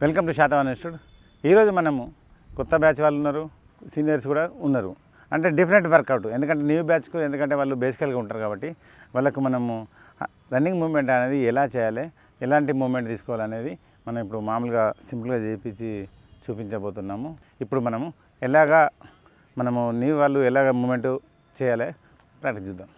Welcome to Satavahana institute. ఈరోజు మనము కొత్త బ్యాచ్ వాళ్ళు ఉన్నారు, సీనియర్స్ కూడా ఉన్నారు. అంటే డిఫరెంట్ వర్కౌట్, ఎందుకంటే న్యూ బ్యాచ్కు ఎందుకంటే వాళ్ళు బేసికల్గా ఉంటారు కాబట్టి వాళ్ళకు మనము రన్నింగ్ మూమెంట్ అనేది ఎలా చేయాలి, ఎలాంటి మూమెంట్ తీసుకోవాలనేది మనం ఇప్పుడు మామూలుగా సింపుల్గా చేపించి చూపించబోతున్నాము. ఇప్పుడు మనము న్యూ వాళ్ళు ఎలాగ మూమెంట్ చేయాలి ప్రాక్టీస్ చూద్దాం.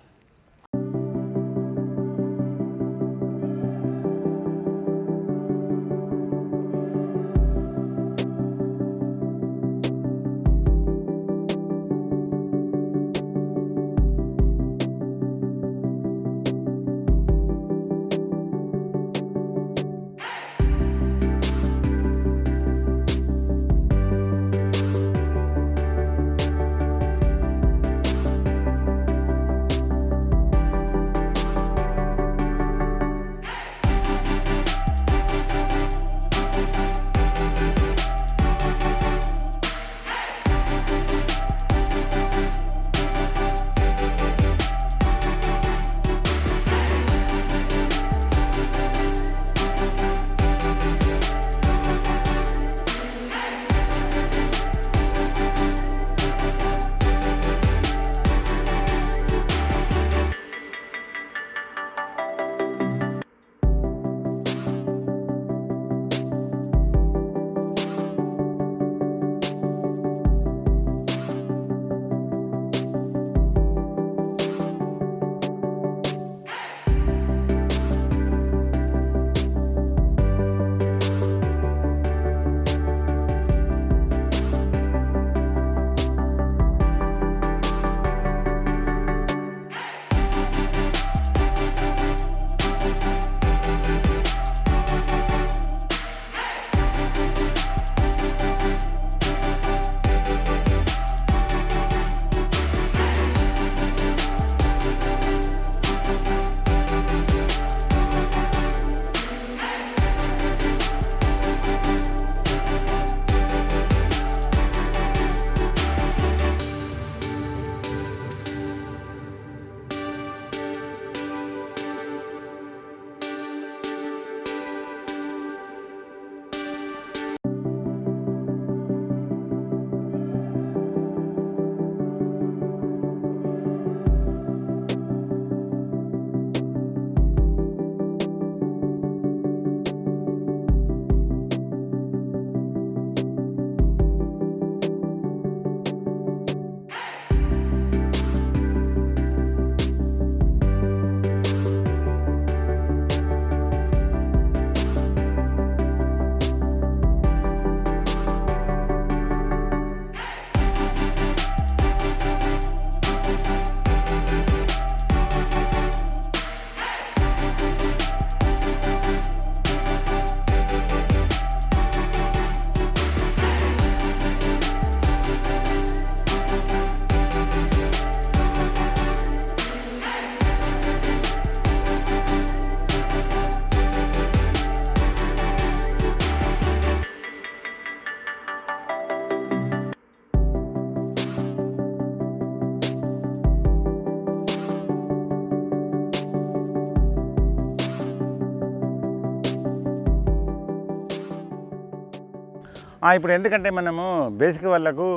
ఇప్పుడు ఎందుకంటే మనము బేసిక్ వాళ్ళకు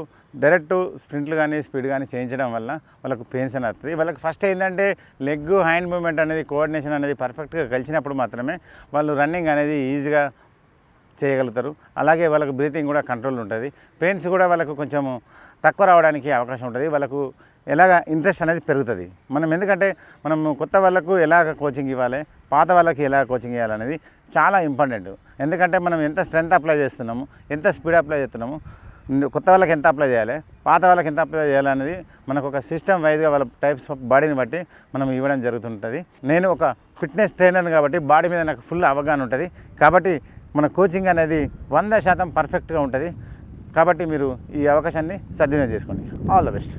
డైరెక్ట్ స్ప్రింట్లు కానీ స్పీడ్ కానీ చేయించడం వల్ల వాళ్ళకు పెయిన్స్ అని వస్తుంది. వాళ్ళకి ఫస్ట్ ఏంటంటే లెగ్ హ్యాండ్ మూమెంట్ అనేది కోఆర్డినేషన్ అనేది పర్ఫెక్ట్గా కలిసినప్పుడు మాత్రమే వాళ్ళు రన్నింగ్ అనేది ఈజీగా చేయగలుగుతారు. అలాగే వాళ్ళకు బ్రీతింగ్ కూడా కంట్రోల్ ఉంటుంది. పెయిన్స్ కూడా వాళ్ళకు కొంచెము తక్కువ రావడానికి అవకాశం ఉంటుంది. వాళ్ళకు ఎలాగ ఇంట్రెస్ట్ అనేది పెరుగుతుంది. ఎందుకంటే మనం కొత్త వాళ్ళకు ఎలాగ కోచింగ్ ఇవ్వాలి, పాత వాళ్ళకి ఎలా కోచింగ్ ఇవ్వాలనేది చాలా ఇంపార్టెంట్. ఎందుకంటే మనం ఎంత స్ట్రెంత్ అప్లై చేస్తున్నాము, ఎంత స్పీడ్ అప్లై చేస్తున్నాము, కొత్త వాళ్ళకి ఎంత అప్లై చేయాలి, పాత వాళ్ళకి ఎంత అప్లై చేయాలనేది మనకు ఒక సిస్టమ్ వైజ్గా వాళ్ళ టైప్స్ ఆఫ్ బాడీని బట్టి మనం ఇవ్వడం జరుగుతుంటుంది. నేను ఒక ఫిట్నెస్ ట్రైనర్ కాబట్టి బాడీ మీద నాకు ఫుల్ అవగాహన ఉంటుంది. కాబట్టి మన కోచింగ్ అనేది 100% పర్ఫెక్ట్గా ఉంటుంది. కాబట్టి మీరు ఈ అవకాశాన్ని సద్వినియోగం చేసుకోండి. All the best.